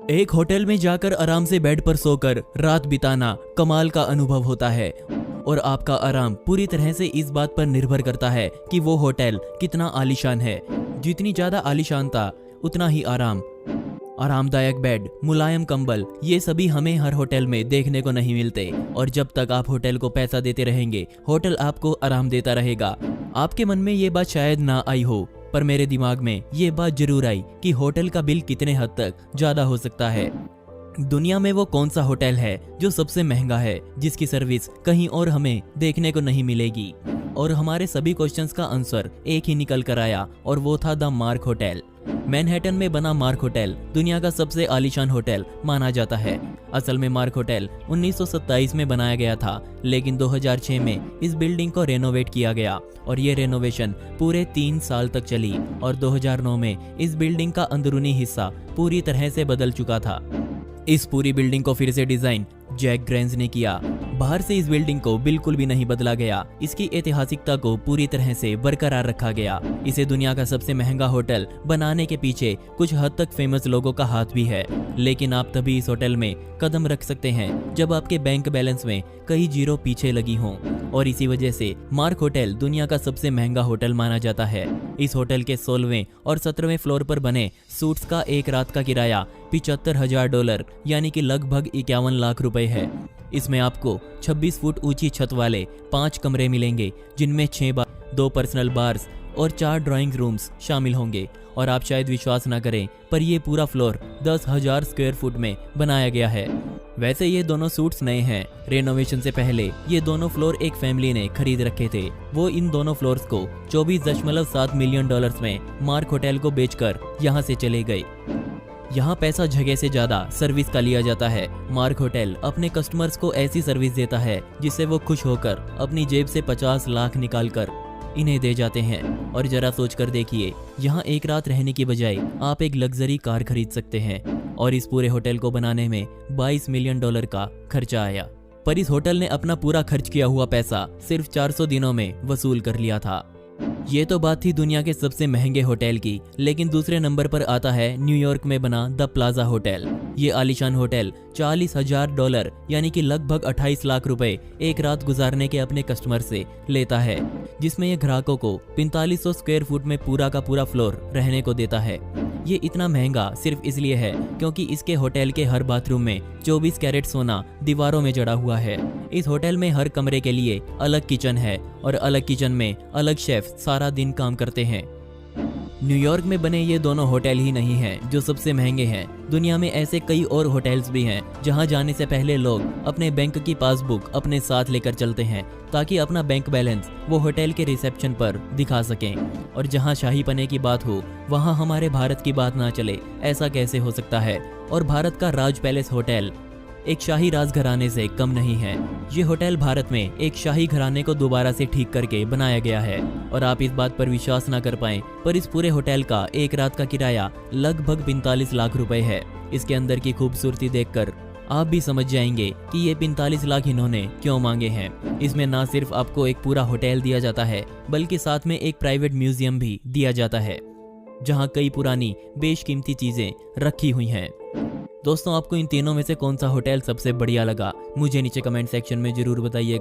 एक होटल में जाकर आराम से बेड पर सोकर रात बिताना कमाल का अनुभव होता है और आपका आराम पूरी तरह से इस बात पर निर्भर करता है कि वो होटल कितना आलीशान है। जितनी ज्यादा आलीशानता उतना ही आराम। आरामदायक बेड, मुलायम कंबल, ये सभी हमें हर होटल में देखने को नहीं मिलते और जब तक आप होटल को पैसा देते रहेंगे होटल आपको आराम देता रहेगा। आपके मन में ये बात शायद ना आई हो, पर मेरे दिमाग में ये बात जरूर आई कि होटल का बिल कितने हद तक ज्यादा हो सकता है। दुनिया में वो कौन सा होटल है जो सबसे महंगा है, जिसकी सर्विस कहीं और हमें देखने को नहीं मिलेगी? और हमारे सभी क्वेश्चंस का आंसर एक ही निकल कर आया और वो था द मार्क होटल। मैनहट्टन में बना मार्क होटल दुनिया का सबसे आलीशान होटल माना जाता है। असल में मार्क होटल 1927 में बनाया गया था, लेकिन 2006 में इस बिल्डिंग को रेनोवेट किया गया और ये रेनोवेशन पूरे 3 साल तक चली और 2009 में इस बिल्डिंग का अंदरूनी हिस्सा पूरी तरह से बदल चुका था। इस पूरी बिल्डिंग को फिर से डिजाइन जैक ग्रेंज ने किया। बाहर से इस बिल्डिंग को बिल्कुल भी नहीं बदला गया, इसकी ऐतिहासिकता को पूरी तरह से बरकरार रखा गया। इसे दुनिया का सबसे महंगा होटल बनाने के पीछे कुछ हद तक फेमस लोगों का हाथ भी है, लेकिन आप तभी इस होटल में कदम रख सकते हैं जब आपके बैंक बैलेंस में कई जीरो पीछे लगी हों। और इसी वजह से मार्क होटल दुनिया का सबसे महंगा होटल माना जाता है। इस होटल के 16वें और 17वें फ्लोर पर बने सूट्स का एक रात का किराया $75,000 यानी कि लगभग 51 लाख रुपए है। इसमें आपको 26 फुट ऊंची छत वाले 5 कमरे मिलेंगे, जिनमें 6 बार, 2 पर्सनल बार्स और 4 ड्राइंग रूम्स शामिल होंगे। और आप शायद विश्वास ना करें, पर ये पूरा फ्लोर 10,000 स्क्वायर फुट में बनाया गया है। वैसे ये दोनों सूट्स नए हैं। रेनोवेशन से पहले ये दोनों फ्लोर एक फैमिली ने खरीद रखे थे। वो इन दोनों फ्लोर्स को $24.7 मिलियन में मार्क होटल को बेचकर यहाँ से चले गए। यहाँ पैसा जगह से ज्यादा सर्विस का लिया जाता है। मार्क होटल अपने कस्टमर्स को ऐसी सर्विस देता है जिससे वो खुश होकर अपनी जेब से 50 लाख निकालकर इन्हें दे जाते हैं। और जरा सोच कर देखिए, यहाँ एक रात रहने की बजाय आप एक लग्जरी कार खरीद सकते हैं। और इस पूरे होटल को बनाने में $22 मिलियन का खर्चा आया, पर इस होटल ने अपना पूरा खर्च किया हुआ पैसा सिर्फ 400 दिनों में वसूल कर लिया था। ये तो बात थी दुनिया के सबसे महंगे होटल की, लेकिन दूसरे नंबर पर आता है न्यूयॉर्क में बना द प्लाजा होटल। ये आलीशान होटल $40,000 यानी कि लगभग 28 लाख रुपए एक रात गुजारने के अपने कस्टमर से लेता है, जिसमें ये ग्राहकों को 4500 स्क्वायर फुट में पूरा का पूरा फ्लोर रहने को देता है। ये इतना महंगा सिर्फ इसलिए है क्योंकि इसके होटल के हर बाथरूम में 24 कैरेट सोना दीवारों में जड़ा हुआ है। इस होटल में हर कमरे के लिए अलग किचन है और अलग किचन में अलग शेफ सारा दिन काम करते हैं। न्यूयॉर्क में बने ये दोनों होटल ही नहीं हैं जो सबसे महंगे हैं। दुनिया में ऐसे कई और होटल्स भी हैं जहां जाने से पहले लोग अपने बैंक की पासबुक अपने साथ लेकर चलते हैं ताकि अपना बैंक बैलेंस वो होटल के रिसेप्शन पर दिखा सकें। और जहां शाही पने की बात हो वहां हमारे भारत की बात ना चले, ऐसा कैसे हो सकता है? और भारत का राज पैलेस होटल एक शाही राजघराने से कम नहीं है। ये होटल भारत में एक शाही घराने को दोबारा से ठीक करके बनाया गया है। और आप इस बात पर विश्वास ना कर पाएं, पर इस पूरे होटल का एक रात का किराया लगभग 45 लाख रुपए है। इसके अंदर की खूबसूरती देखकर आप भी समझ जाएंगे कि ये 45 लाख इन्होंने क्यों मांगे हैं। इसमें ना सिर्फ आपको एक पूरा होटल दिया जाता है, बल्कि साथ में एक प्राइवेट म्यूजियम भी दिया जाता है, जहाँ कई पुरानी बेशकीमती चीजें रखी हुई हैं। दोस्तों, आपको इन तीनों में से कौन सा होटल सबसे बढ़िया लगा? मुझे नीचे कमेंट सेक्शन में जरूर बताइएगा।